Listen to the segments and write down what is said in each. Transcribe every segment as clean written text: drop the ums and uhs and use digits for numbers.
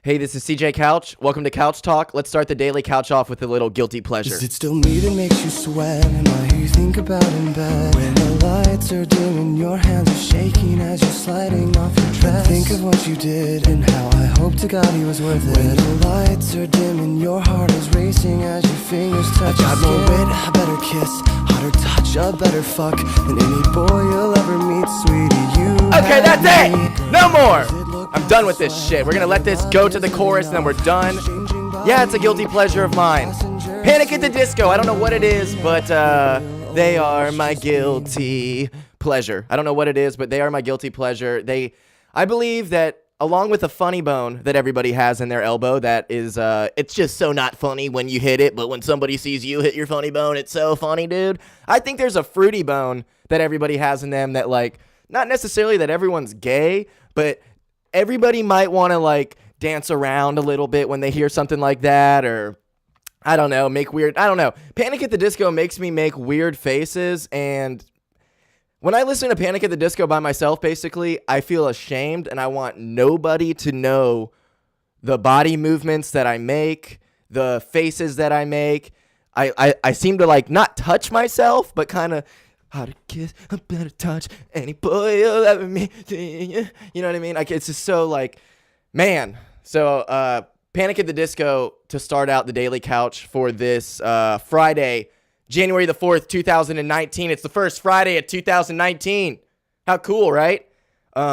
Hey, this is CJ Couch. Welcome to Couch Talk. Let's start the daily couch off with a little guilty pleasure. Is it still me that makes you sweat? Am I who you think about in bed? When the lights are dim and your hands are shaking as you're sliding off your dress, think of what you did and how I hope to God he was worth it. When the lights are dim and your heart is racing as your fingers touch your skin. More wit, a better kiss, hotter touch, a better fuck than any boy you'll ever meet, sweetie. You Okay, that's it. No more. I'm done with this shit. We're gonna let this go to the chorus and then we're done. Yeah, it's a guilty pleasure of mine. Panic at the Disco. I don't know what it is, but they are my guilty pleasure. I don't know what it is, but they are my guilty pleasure. I believe that along with a funny bone that everybody has in their elbow, that is, it's just so not funny when you hit it, but when somebody sees you hit your funny bone, it's so funny, dude. I think there's a fruity bone that everybody has in them that, like, not necessarily that everyone's gay, but everybody might want to, like, dance around a little bit when they hear something like that, or I don't know, I don't know. Panic at the Disco makes me make weird faces, and when I listen to Panic at the Disco by myself, basically, I feel ashamed, and I want nobody to know the body movements that I make, the faces that I make. I seem to, like, not touch myself, but kind of, how to kiss a better touch any boy you'll ever meet. You know what I mean? Like, it's just so, like, man. So, Panic at the Disco to start out the Daily Couch for this Friday, January the 4th, 2019. It's the first Friday of 2019. How cool, right? What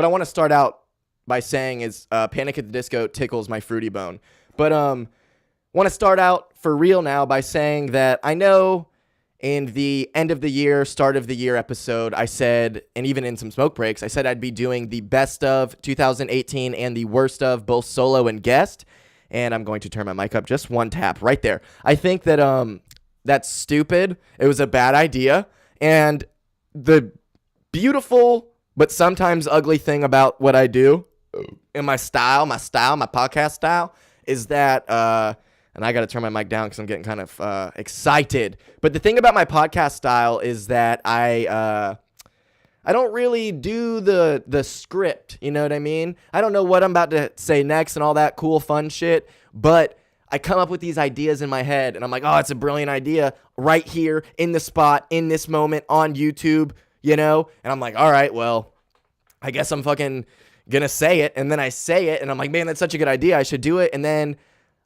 I want to start out by saying is Panic at the Disco tickles my fruity bone. But want to start out for real now by saying that I know in the end of the year, start of the year episode, I said, and even in some smoke breaks, I said I'd be doing the best of 2018 and the worst of both solo and guest. And I'm going to turn my mic up just one tap right there. I think that that's stupid. It was a bad idea. And the beautiful but sometimes ugly thing about what I do and my podcast style is that and I got to turn my mic down because I'm getting kind of excited. But the thing about my podcast style is that I don't really do the script, you know what I mean? I don't know what I'm about to say next and all that cool, fun shit, but I come up with these ideas in my head, and I'm like, oh, it's a brilliant idea right here in the spot, in this moment, on YouTube, you know? And I'm like, all right, well, I guess I'm fucking gonna say it, and then I say it, and I'm like, man, that's such a good idea, I should do it, and then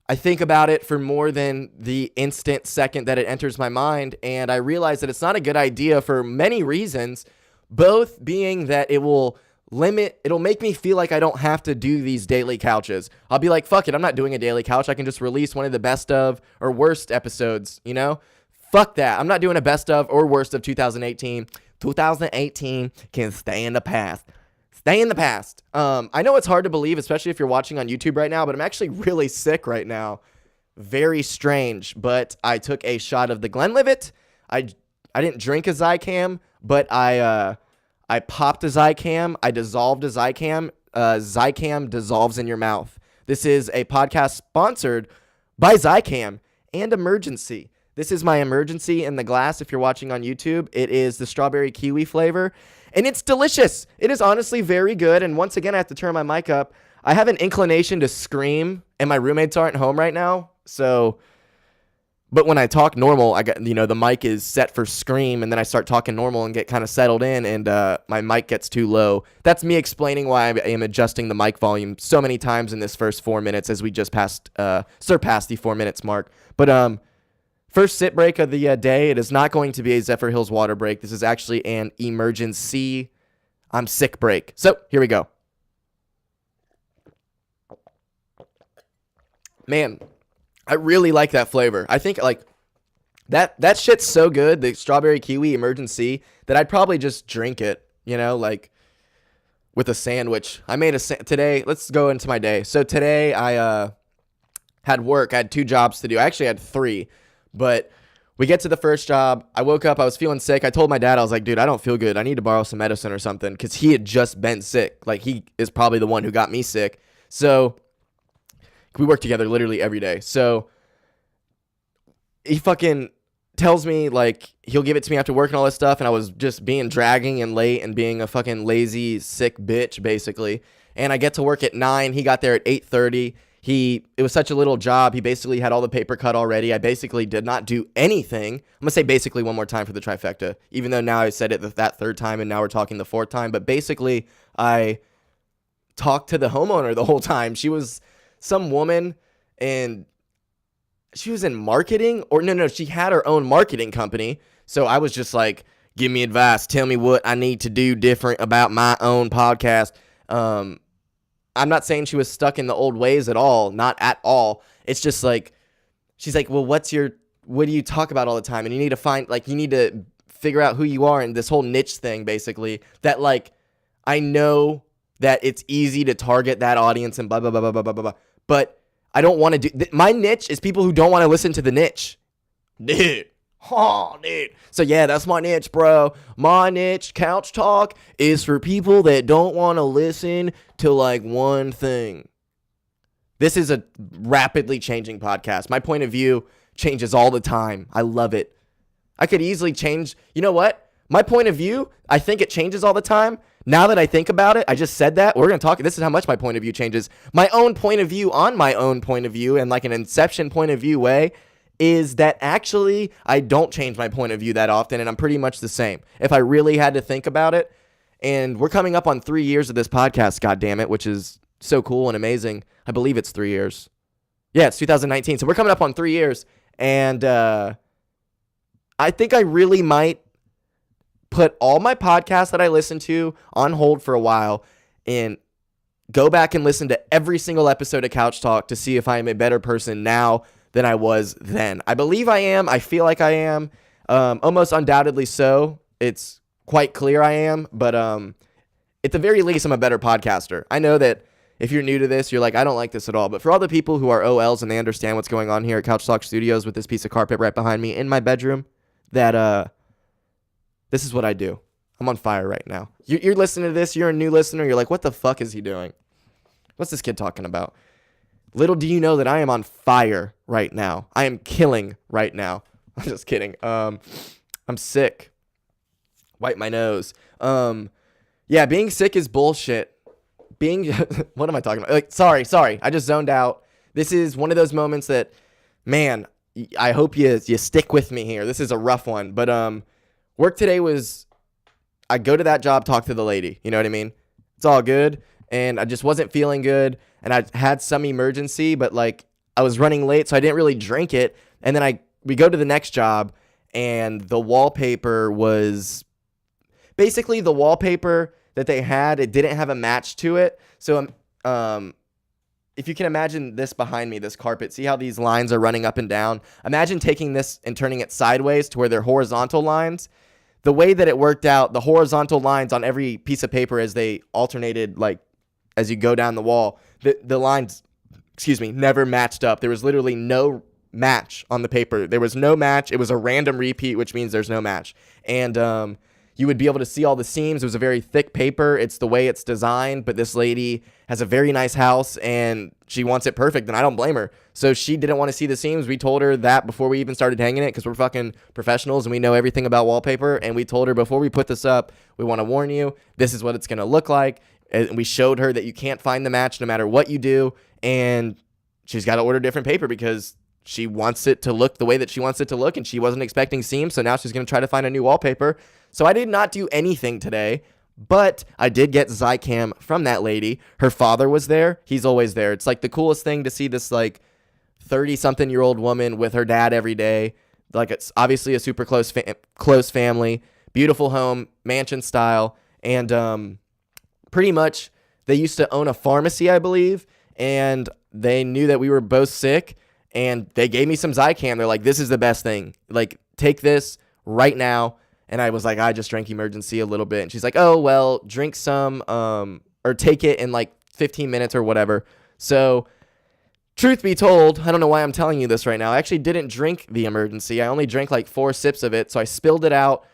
I think about it for more than the instant second that it enters my mind, and I realize that it's not a good idea for many reasons, both being that it'll make me feel like I don't have to do these daily couches. I'll be like, fuck it, I'm not doing a daily couch. I can just release one of the best of or worst episodes, you know? Fuck that. I'm not doing a best of or worst of 2018. 2018 can stay in the past. Stay in the past. I know it's hard to believe, especially if you're watching on YouTube right now, but I'm actually really sick right now. Very strange, but I took a shot of the Glenlivet. I didn't drink a Zicam, but I popped a Zicam. I dissolved a Zicam. Zicam dissolves in your mouth. This is a podcast sponsored by Zicam and Emergency. This is my Emergency in the glass if you're watching on YouTube. It is the strawberry kiwi flavor. And it's delicious. It is honestly very good. And once again, I have to turn my mic up. I have an inclination to scream, and my roommates aren't home right now. So, but when I talk normal, I got, the mic is set for scream, and then I start talking normal and get kind of settled in, and my mic gets too low. That's me explaining why I am adjusting the mic volume so many times in this first 4 minutes as we just surpassed the 4 minutes mark. But first sit break of the day. It is not going to be a Zephyr Hills water break. This is actually an emergency I'm sick break. So here we go. Man, I really like that flavor. I think like that shit's so good, the strawberry kiwi Emergency, that I'd probably just drink it, like with a sandwich. I made today. Let's go into my day. So today I had work. I had 2 jobs to do. I actually had 3. But we get to the first job. I woke up. I was feeling sick. I told my dad, I was like, dude, I don't feel good. I need to borrow some medicine or something, because he had just been sick. Like, he is probably the one who got me sick. So we work together literally every day. So he fucking tells me, like, he'll give it to me after work and all this stuff. And I was just being dragging and late and being a fucking lazy, sick bitch, basically. and I get to work at 9. He got there at 8:30. It was such a little job. He basically had all the paper cut already. I basically did not do anything. I'm going to say basically one more time for the trifecta, even though now I said it that third time and now we're talking the fourth time. But basically, I talked to the homeowner the whole time. She was some woman, and she was in marketing, or no, she had her own marketing company. So I was just like, give me advice. Tell me what I need to do different about my own podcast. I'm not saying she was stuck in the old ways at all. Not at all. It's just like, she's like, well, what do you talk about all the time? And you need to figure out who you are, and this whole niche thing, basically, that like, I know that it's easy to target that audience and blah, blah, blah, blah, blah, blah, blah. But I don't want to do, my niche is people who don't want to listen to the niche. Dude. Oh, dude. So yeah, that's my niche, bro. My niche, Couch Talk, is for people that don't want to listen to like one thing. This is a rapidly changing podcast. My point of view changes all the time. I love it. I could easily change. You know what? My point of view, I think it changes all the time. Now that I think about it, I just said that. We're going to talk. This is how much my point of view changes. My own point of view on my own point of view, and like an Inception point of view way, is that actually I don't change my point of view that often, and I'm pretty much the same. If I really had to think about it, and we're coming up on 3 years of this podcast, goddammit, which is so cool and amazing. I believe it's 3 years. Yeah, it's 2019, so we're coming up on 3 years, and I think I really might put all my podcasts that I listen to on hold for a while and go back and listen to every single episode of Couch Talk to see if I am a better person now than I was then. I believe I am. I feel like I am. Almost undoubtedly so. It's quite clear I am. But at the very least, I'm a better podcaster. I know that if you're new to this, you're like, I don't like this at all. But for all the people who are OLs and they understand what's going on here at Couch Talk Studios with this piece of carpet right behind me in my bedroom, that this is what I do. I'm on fire right now. You're listening to this. You're a new listener. You're like, what the fuck is he doing? What's this kid talking about? Little do you know that I am on fire right now. I am killing right now. I'm just kidding. I'm sick. Wipe my nose. Yeah, being sick is bullshit. What am I talking about? Like, sorry. I just zoned out. This is one of those moments that, man, I hope you stick with me here. This is a rough one. But work today was, I go to that job, talk to the lady. You know what I mean? It's all good. And I just wasn't feeling good. And I had some emergency, but like I was running late, so I didn't really drink it. And then we go to the next job, and the wallpaper was basically the wallpaper that they had. It didn't have a match to it. So if you can imagine this behind me, this carpet, see how these lines are running up and down? Imagine taking this and turning it sideways to where they're horizontal lines. The way that it worked out, the horizontal lines on every piece of paper as they alternated, like as you go down the wall, the lines, never matched up. There was literally no match on the paper. There was no match. It was a random repeat, which means there's no match. And you would be able to see all the seams. It was a very thick paper. It's the way it's designed, but this lady has a very nice house, and she wants it perfect, and I don't blame her. So she didn't want to see the seams. We told her that before we even started hanging it, because we're fucking professionals, and we know everything about wallpaper, and we told her before we put this up, we want to warn you, this is what it's going to look like. And we showed her that you can't find the match no matter what you do, and she's got to order different paper because she wants it to look the way that she wants it to look, and she wasn't expecting seams, so now she's going to try to find a new wallpaper. So I did not do anything today, but I did get Zycam from that lady. Her father was there. He's always there. It's like the coolest thing to see this like 30-something-year-old woman with her dad every day. Like, it's obviously a super close family, beautiful home, mansion style, and pretty much they used to own a pharmacy, I believe, and they knew that we were both sick, and they gave me some Zycam. They're like, this is the best thing. Like, take this right now. And I was like, I just drank emergency a little bit. And she's like, oh, well, drink some or take it in like 15 minutes or whatever. So truth be told, I don't know why I'm telling you this right now. I actually didn't drink the emergency. I only drank like 4 sips of it. So I spilled it out,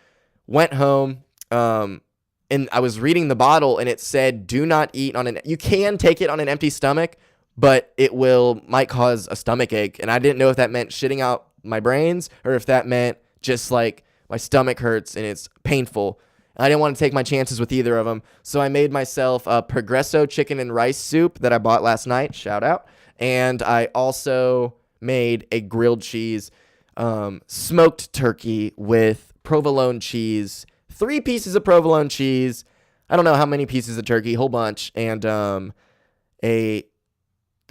went home, and I was reading the bottle, and it said, do not eat you can take it on an empty stomach, but it might cause a stomach ache. And I didn't know if that meant shitting out my brains or if that meant just like my stomach hurts and it's painful. I didn't want to take my chances with either of them. So I made myself a Progresso chicken and rice soup that I bought last night. Shout out. And I also made a grilled cheese smoked turkey with provolone cheese, 3 pieces of provolone cheese. I don't know how many pieces of turkey, whole bunch, and the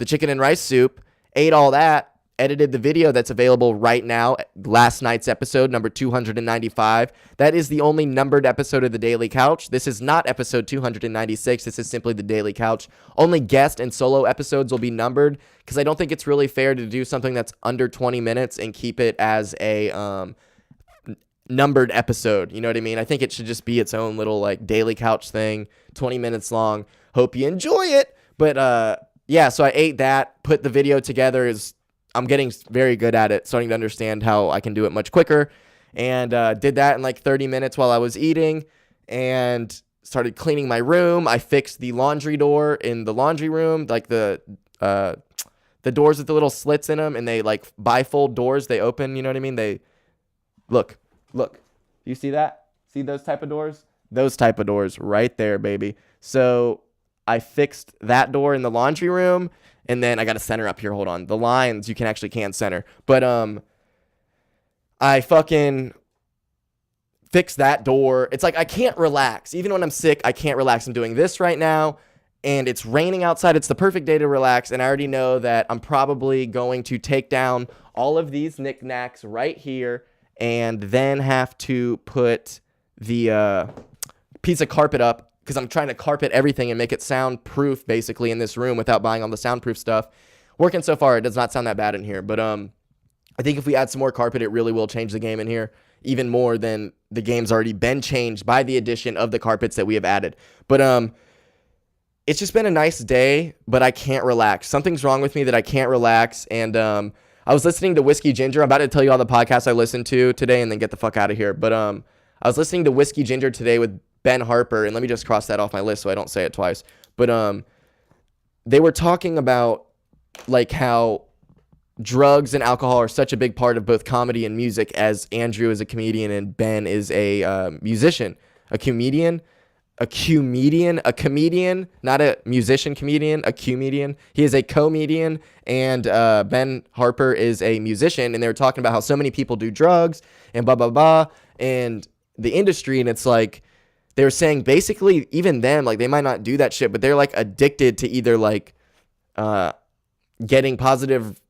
chicken and rice soup. Ate all that. Edited the video that's available right now, last night's episode, number 295. That is the only numbered episode of The Daily Couch. This is not episode 296. This is simply The Daily Couch. Only guest and solo episodes will be numbered because I don't think it's really fair to do something that's under 20 minutes and keep it as a numbered episode. You know what I mean? I think it should just be its own little like Daily Couch thing, 20 minutes long. Hope you enjoy it. But yeah, so I ate that, put the video together. I'm getting very good at it, starting to understand how I can do it much quicker, and did that in like 30 minutes while I was eating, and started cleaning my room. I fixed the laundry door in the laundry room, like the doors with the little slits in them, and they like bifold doors. They open, you know what I mean? They look. You see that? See those type of doors? Those type of doors right there, baby. So I fixed that door in the laundry room. And then I got a center up here. Hold on. The lines you can center. But I fucking fixed that door. It's like I can't relax. Even when I'm sick, I can't relax. I'm doing this right now. And it's raining outside. It's the perfect day to relax. And I already know that I'm probably going to take down all of these knickknacks right here. And then have to put the piece of carpet up. Because I'm trying to carpet everything and make it soundproof, basically, in this room without buying all the soundproof stuff. Working so far, it does not sound that bad in here. But I think if we add some more carpet, it really will change the game in here even more than the game's already been changed by the addition of the carpets that we have added. But it's just been a nice day, but I can't relax. Something's wrong with me that I can't relax. And I was listening to Whiskey Ginger. I'm about to tell you all the podcasts I listened to today and then get the fuck out of here. But I was listening to Whiskey Ginger today with Ben Harper, and let me just cross that off my list so I don't say it twice. But they were talking about like how drugs and alcohol are such a big part of both comedy and music, as Andrew is a comedian and Ben is a musician. A comedian, not a musician comedian, a comedian. He is a comedian, and Ben Harper is a musician, and they were talking about how so many people do drugs and blah, blah, blah, and the industry, and it's like, they were saying basically even them, like they might not do that shit, but they're like addicted to either like getting positive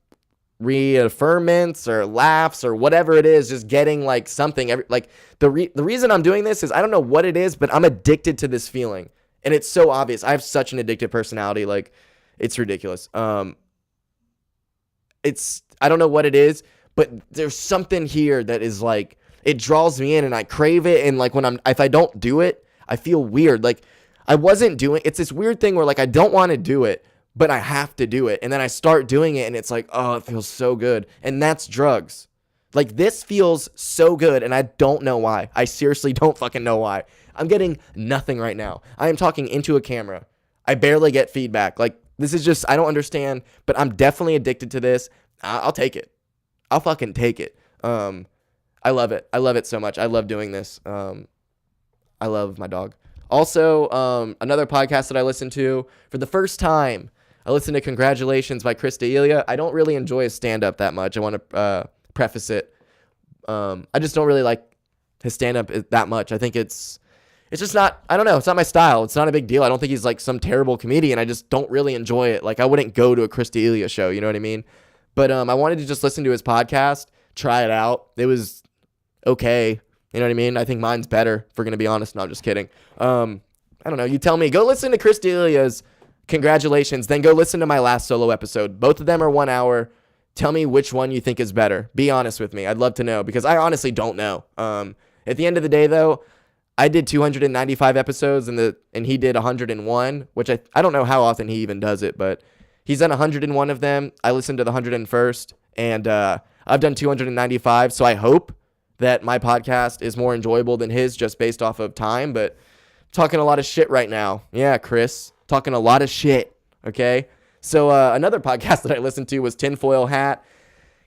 reaffirmance or laughs or whatever it is, just getting like something. Like the reason I'm doing this is I don't know what it is, but I'm addicted to this feeling. And it's so obvious. I have such an addictive personality. Like it's ridiculous. I don't know what it is, but there's something here that is like, it draws me in and I crave it. And like if I don't do it, I feel weird. Like it's this weird thing where like I don't want to do it, but I have to do it. And then I start doing it and it's like, oh, it feels so good. And that's drugs. Like this feels so good and I don't know why. I seriously don't fucking know why. I'm getting nothing right now. I am talking into a camera. I barely get feedback. Like this is just, I don't understand, but I'm definitely addicted to this. I'll take it. I'll fucking take it. I love it. I love it so much. I love doing this. I love my dog. Also, another podcast that I listened to for the first time, I listened to Congratulations by Chris D'Elia. I don't really enjoy his stand-up that much. I want to preface it. I just don't really like his stand-up that much. I think it's just not, I don't know. It's not my style. It's not a big deal. I don't think he's like some terrible comedian. I just don't really enjoy it. Like I wouldn't go to a Chris D'Elia show. You know what I mean? But I wanted to just listen to his podcast, try it out. It was okay. You know what I mean? I think mine's better, if we're going to be honest. No, I'm just kidding. I don't know. You tell me. Go listen to Chris D'Elia's Congratulations. Then go listen to my last solo episode. Both of them are 1 hour. Tell me which one you think is better. Be honest with me. I'd love to know because I honestly don't know. At the end of the day, though, I did 295 episodes and he did 101, which I don't know how often he even does it, but he's done 101 of them. I listened to the 101st, and I've done 295, so I hope that my podcast is more enjoyable than his just based off of time, but I'm talking a lot of shit right now. Yeah, Chris, talking a lot of shit, okay? So another podcast that I listened to was Tinfoil Hat.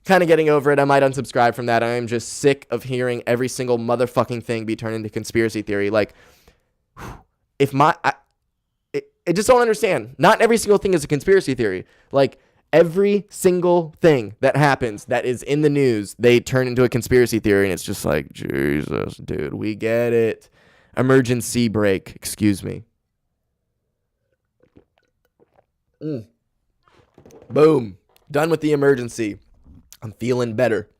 kind of getting over it. I might unsubscribe from that. I am just sick of hearing every single motherfucking thing be turned into conspiracy theory. Like, if I just don't understand. Not every single thing is a conspiracy theory. Like, every single thing that happens that is in the news, they turn into a conspiracy theory, and it's just like, Jesus, dude, we get it. Emergency brake, excuse me. Boom. Done with the emergency. I'm feeling better.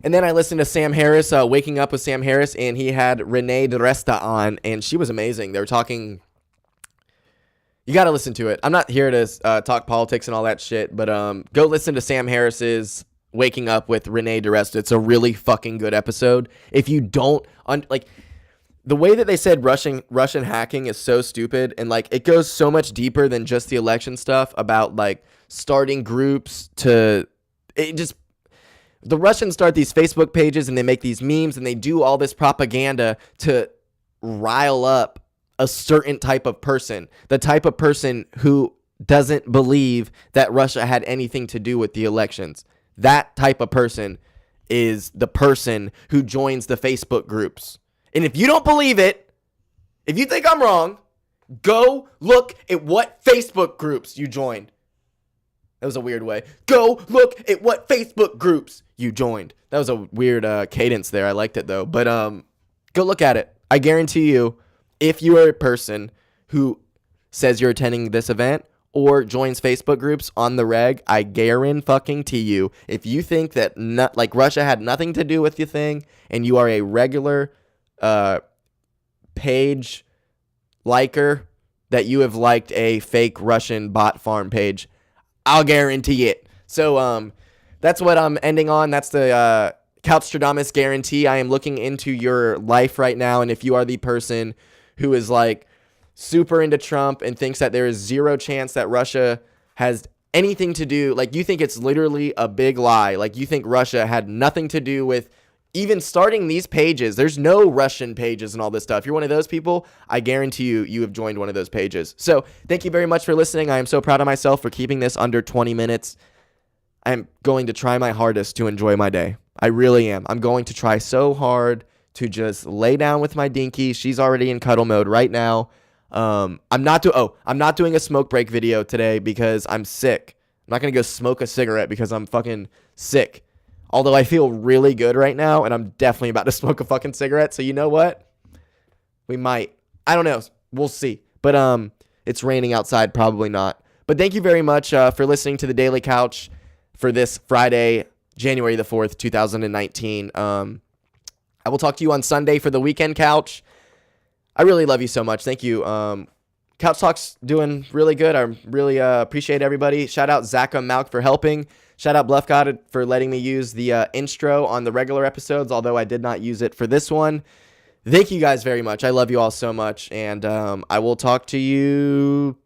And then I listened to Sam Harris, Waking Up with Sam Harris, and he had Renee DeResta on, and she was amazing. They were talking... You got to listen to it. I'm not here to talk politics and all that shit, but go listen to Sam Harris's Waking Up with Renee DeResta. It's a really fucking good episode. If you don't... the way that they said Russian hacking is so stupid, and like it goes so much deeper than just the election stuff about like starting groups to the Russians start these Facebook pages and they make these memes and they do all this propaganda to rile up a certain type of person, the type of person who doesn't believe that Russia had anything to do with the elections. That type of person is the person who joins the Facebook groups. And if you don't believe it, if you think I'm wrong, go look at what Facebook groups you joined. That was a weird way. Go look at what Facebook groups you joined. That was a weird cadence there. I liked it though. But go look at it. I guarantee you, if you are a person who says you're attending this event or joins Facebook groups on the reg, I guarantee you, if you think that Russia had nothing to do with the thing and you are a regular page liker, that you have liked a fake Russian bot farm page, I'll guarantee it. So that's what I'm ending on. That's the Couchstradamus guarantee. I am looking into your life right now, and if you are the person who is like super into Trump and thinks that there is zero chance that Russia has anything to do, like you think it's literally a big lie, like you think Russia had nothing to do with even starting these pages. There's no Russian pages and all this stuff. If you're one of those people, I guarantee you have joined one of those pages. So thank you very much for listening. I am so proud of myself for keeping this under 20 minutes. I'm going to try my hardest to enjoy my day. I really am. I'm going to try so hard to just lay down with my dinky. She's already in cuddle mode right now. I'm not doing a smoke break video today because I'm sick. I'm not going to go smoke a cigarette because I'm fucking sick. Although I feel really good right now, and I'm definitely about to smoke a fucking cigarette. So you know what? We might. I don't know. We'll see. But it's raining outside. Probably not. But thank you very much for listening to the Daily Couch for this Friday, January the 4th, 2019. I will talk to you on Sunday for the Weekend Couch. I really love you so much. Thank you. Couch Talk's doing really good. I really appreciate everybody. Shout out Zach and Malk for helping. Shout out Bluffgod for letting me use the intro on the regular episodes, although I did not use it for this one. Thank you guys very much. I love you all so much, and I will talk to you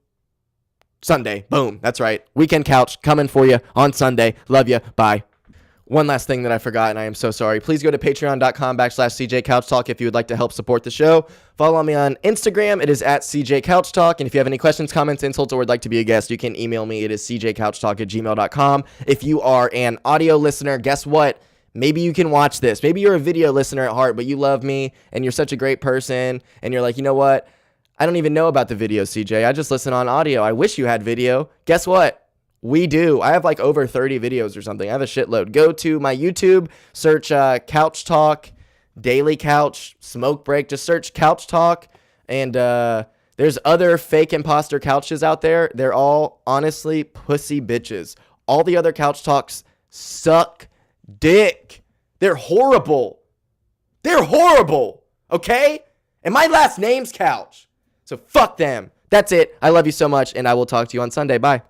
Sunday. Boom. That's right. Weekend Couch coming for you on Sunday. Love you. Bye. One last thing that I forgot, and I am so sorry. Please go to patreon.com/CJCouchTalk if you would like to help support the show. Follow me on Instagram. It is at CJCouchTalk. And if you have any questions, comments, insults, or would like to be a guest, you can email me. It is cjcouchtalk@gmail.com. If you are an audio listener, guess what? Maybe you can watch this. Maybe you're a video listener at heart, but you love me, and you're such a great person, and you're like, you know what? I don't even know about the video, CJ. I just listen on audio. I wish you had video. Guess what? We do. I have like over 30 videos or something. I have a shitload. Go to my YouTube, search Couch Talk, Daily Couch, Smoke Break. Just search Couch Talk. And there's other fake imposter couches out there. They're all honestly pussy bitches. All the other Couch Talks suck dick. They're horrible. They're horrible. Okay? And my last name's Couch. So fuck them. That's it. I love you so much, and I will talk to you on Sunday. Bye.